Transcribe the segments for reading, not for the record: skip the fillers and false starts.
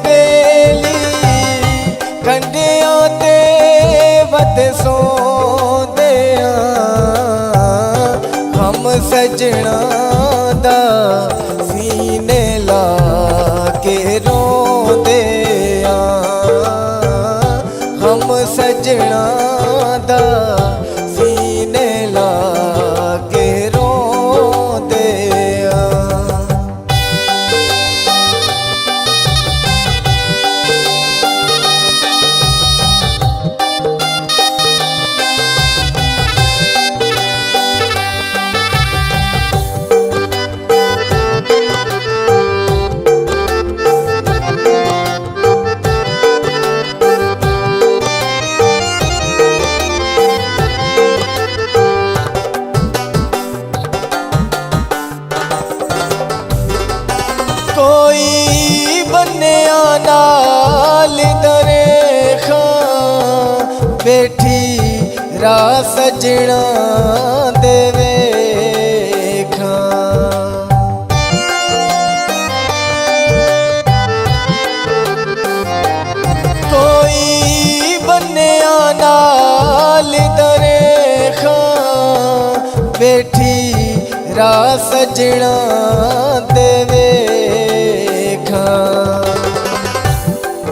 बेली कंडियां ते वध सोंदे हम सजना दा सीने ला के रोंदे हम सजना दा सीने ला के रोंदे कोई बन्या नाल दरेखा बैठी रा सजना देवे खा कोई बन्या नाल दरेखा बैठी रा सजना देवे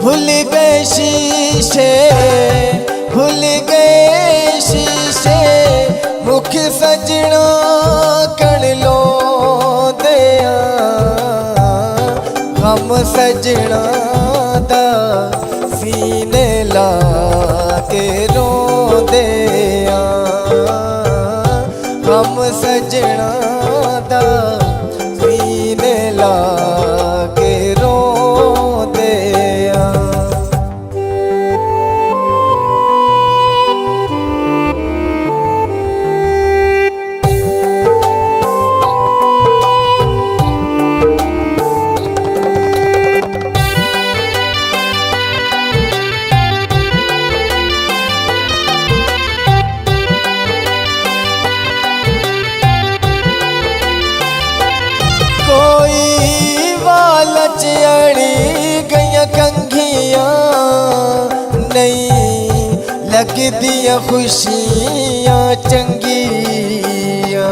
भूल गए शीशे भूल गए शीशे मुख सजना कण लो दिया हम सजना दा सीने ला के रो दिया हम सजना दा सीने ला के रो दिया कोई वालच अड़ी गया कंघियां नहीं लगदियां खुशियां चंगियां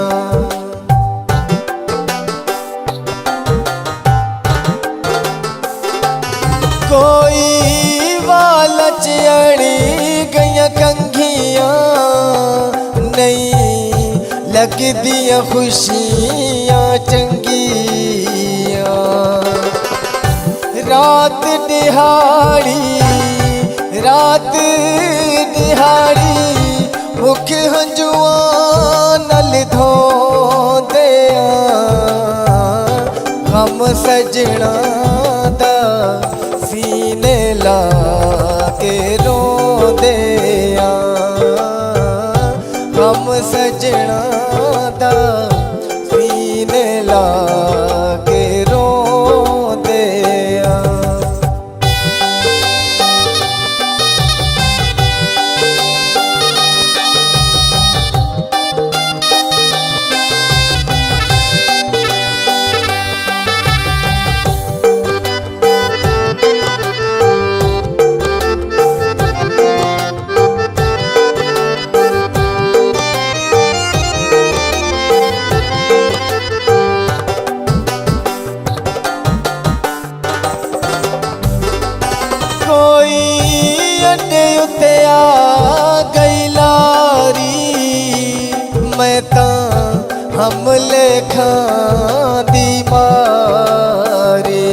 कोई वालच अड़ी गया कंघियां नहीं लगदियां खुशियां चंगियां रात दिहाड़ी मुख हंजुआं नल धोंदे हम सजना दा सीने ला के रोंदे हम सजना दा सीने ला के रोंदे कोई अड्डे उत्ते आ गई लारी मैं तां हमले खां दी मारी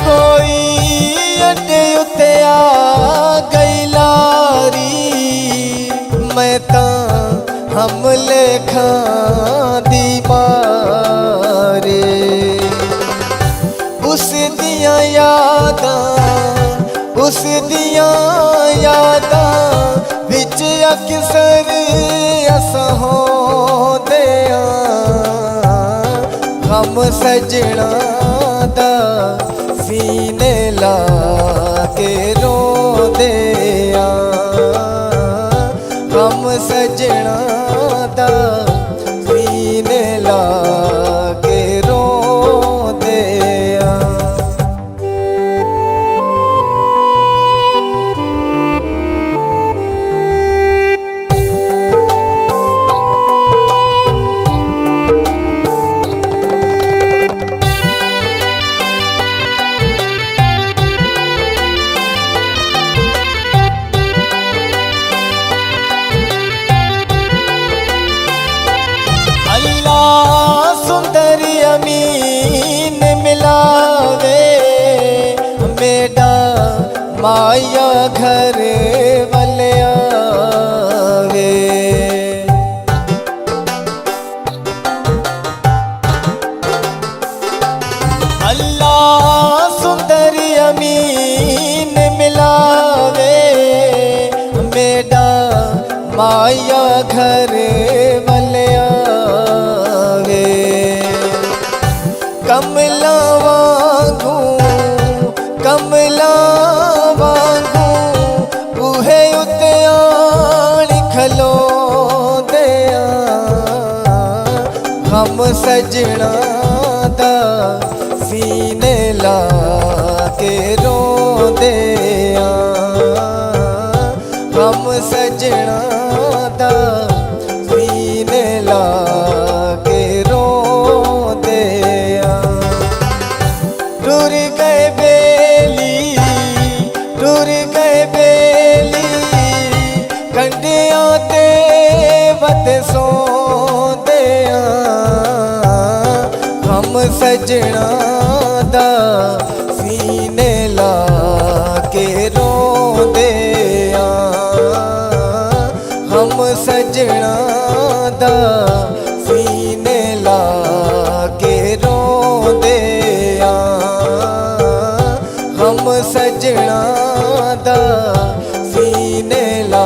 कोई अड्डे उत्ते आ गई लारी मैं तां हमले खां दी मारी उस दियां यादां विच अक्सर असां होंदे हम सजना दा सीने ला के रोंदे हम सजना दा सीने ला के रोंदे आ। अमीन मिलावे मेरा माया घर वाले आवे। अल्लाह सुंदर अमीन मिलावे मेरा माया घर वाले आवे। कमला वांगू बूहे उत्ते आण खलोंदे आ। हम सजना दा सीने ला के रोंदे आ। हम सजना दा सीने ला के रोंदे आ। टुर गए बेली कंडियां ते वत सोंदे आ। हम सजना दा सीने ला के रोंदे आ। हम सजना दा सीने ला के रोंदे आ। हम सजना दा सीने ला